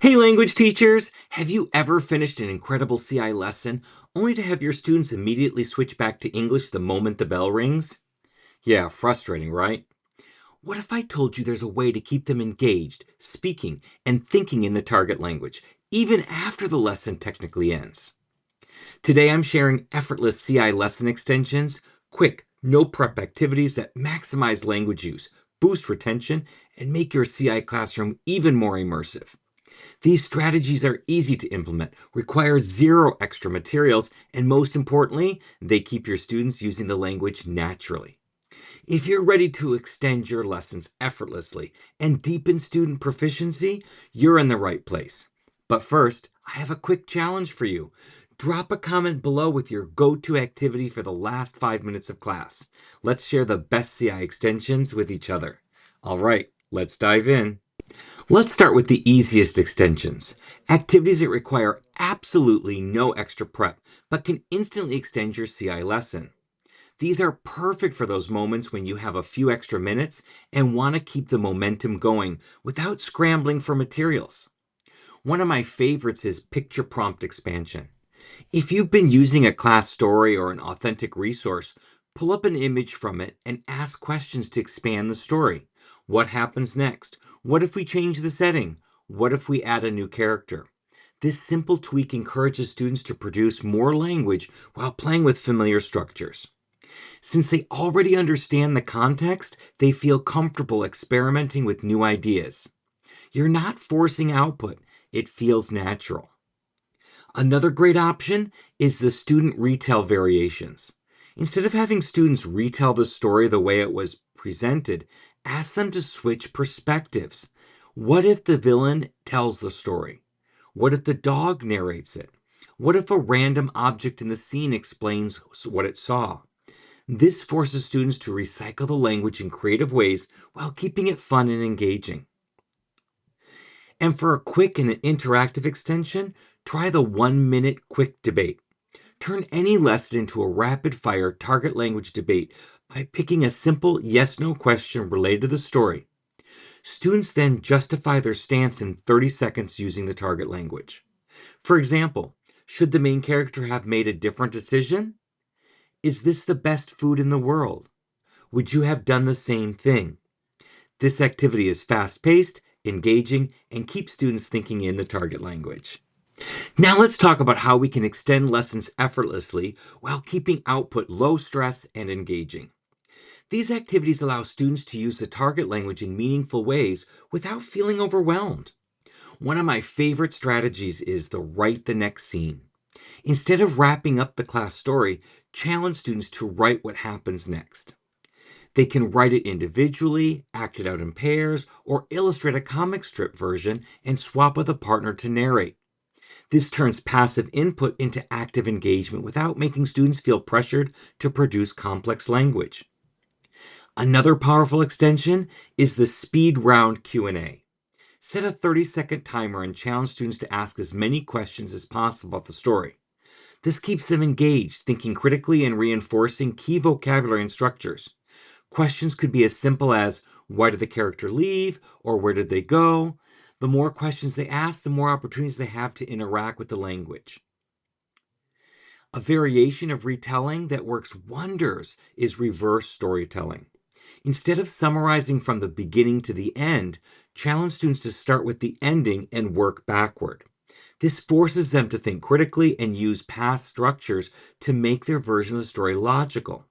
Hey, language teachers! Have you ever finished an incredible CI lesson only to have your students immediately switch back to English the moment the bell rings? Yeah, frustrating, right? What if I told you there's a way to keep them engaged, speaking, and thinking in the target language, even after the lesson technically ends? Today I'm sharing effortless CI lesson extensions, quick, no prep activities that maximize language use, boost retention, and make your CI classroom even more immersive. These strategies are easy to implement, require zero extra materials, and most importantly, they keep your students using the language naturally. If you're ready to extend your lessons effortlessly and deepen student proficiency, you're in the right place. But first, I have a quick challenge for you. Drop a comment below with your go to activity for the last 5 minutes of class. Let's share the best CI extensions with each other. All right, let's dive in. Let's start with the easiest extensions. Activities that require absolutely no extra prep, but can instantly extend your CI lesson. These are perfect for those moments when you have a few extra minutes and want to keep the momentum going without scrambling for materials. One of my favorites is picture prompt expansion. If you've been using a class story or an authentic resource, pull up an image from it and ask questions to expand the story. What happens next? What if we change the setting? What if we add a new character? This simple tweak encourages students to produce more language while playing with familiar structures. Since they already understand the context, they feel comfortable experimenting with new ideas. You're not forcing output, it feels natural. Another great option is the student retell variations. Instead of having students retell the story the way it was presented, ask them to switch perspectives. What if the villain tells the story? What if the dog narrates it? What if a random object in the scene explains what it saw? This forces students to recycle the language in creative ways while keeping it fun and engaging. And for a quick and interactive extension, try the 1 minute quick debate. Turn any lesson into a rapid fire target language debate by picking a simple yes no question related to the story. Students then justify their stance in 30 seconds using the target language. For example, should the main character have made a different decision? Is this the best food in the world? Would you have done the same thing? This activity is fast paced, engaging, and keeps students thinking in the target language. Now let's talk about how we can extend lessons effortlessly while keeping output low stress and engaging. These activities allow students to use the target language in meaningful ways without feeling overwhelmed. One of my favorite strategies is the write the next scene. Instead of wrapping up the class story, challenge students to write what happens next. They can write it individually, act it out in pairs, or illustrate a comic strip version and swap with a partner to narrate. This turns passive input into active engagement without making students feel pressured to produce complex language. Another powerful extension is the speed round Q&A. Set a 30-second timer and challenge students to ask as many questions as possible about the story. This keeps them engaged, thinking critically and reinforcing key vocabulary and structures. Questions could be as simple as why did the character leave or where did they go? The more questions they ask, the more opportunities they have to interact with the language. A variation of retelling that works wonders is reverse storytelling. Instead of summarizing from the beginning to the end, challenge students to start with the ending and work backward. This forces them to think critically and use past structures to make their version of the story logical.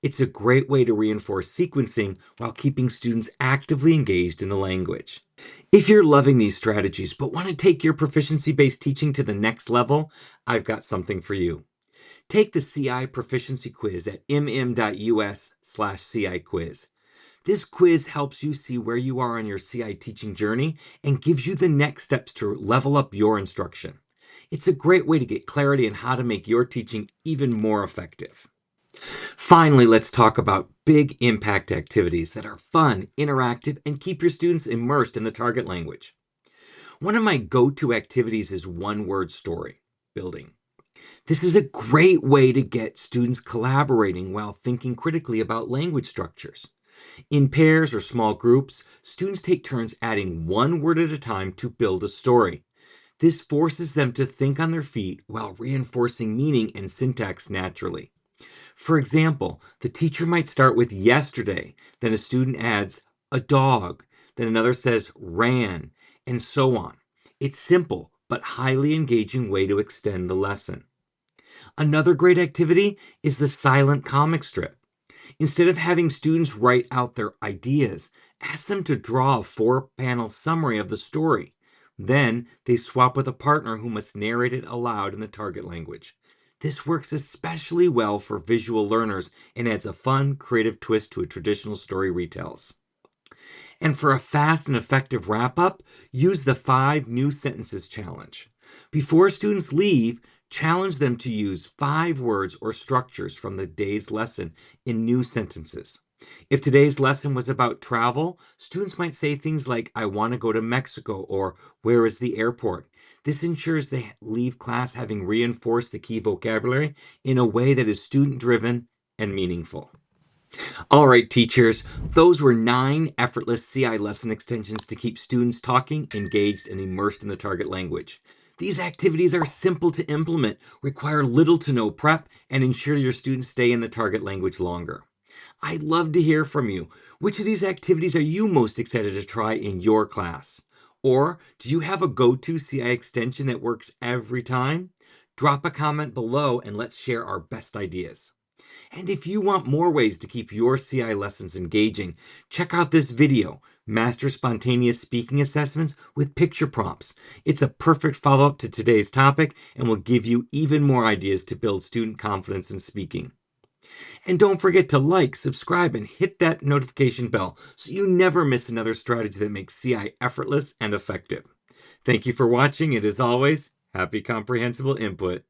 It's a great way to reinforce sequencing while keeping students actively engaged in the language. If you're loving these strategies but want to take your proficiency based teaching to the next level, I've got something for you. Take the CI proficiency quiz at mm.us/CI quiz. This quiz helps you see where you are on your CI teaching journey and gives you the next steps to level up your instruction. It's a great way to get clarity on how to make your teaching even more effective. Finally, let's talk about big impact activities that are fun, interactive, and keep your students immersed in the target language. One of my go to activities is one word story building. This is a great way to get students collaborating while thinking critically about language structures. In pairs or small groups, students take turns adding one word at a time to build a story. This forces them to think on their feet while reinforcing meaning and syntax naturally. For example, the teacher might start with yesterday, then a student adds a dog, then another says ran, and so on. It's simple but highly engaging way to extend the lesson. Another great activity is the silent comic strip. Instead of having students write out their ideas, ask them to draw a 4 panel summary of the story. Then they swap with a partner who must narrate it aloud in the target language. This works especially well for visual learners and adds a fun, creative twist to a traditional story retells. And for a fast and effective wrap up, use the 5 new sentences challenge. Before students leave, challenge them to use 5 words or structures from the day's lesson in new sentences. If today's lesson was about travel, students might say things like, I want to go to Mexico, or where is the airport? This ensures they leave class having reinforced the key vocabulary in a way that is student driven and meaningful. All right, teachers, those were 9 effortless CI lesson extensions to keep students talking, engaged, and immersed in the target language. These activities are simple to implement, require little to no prep, and ensure your students stay in the target language longer. I'd love to hear from you. Which of these activities are you most excited to try in your class? Or do you have a go-to CI extension that works every time? Drop a comment below and let's share our best ideas. And if you want more ways to keep your CI lessons engaging, check out this video, Master Spontaneous Speaking Assessments with Picture Prompts. It's a perfect follow-up to today's topic and will give you even more ideas to build student confidence in speaking. And don't forget to like, subscribe, and hit that notification bell so you never miss another strategy that makes CI effortless and effective. Thank you for watching, and as always, happy comprehensible input.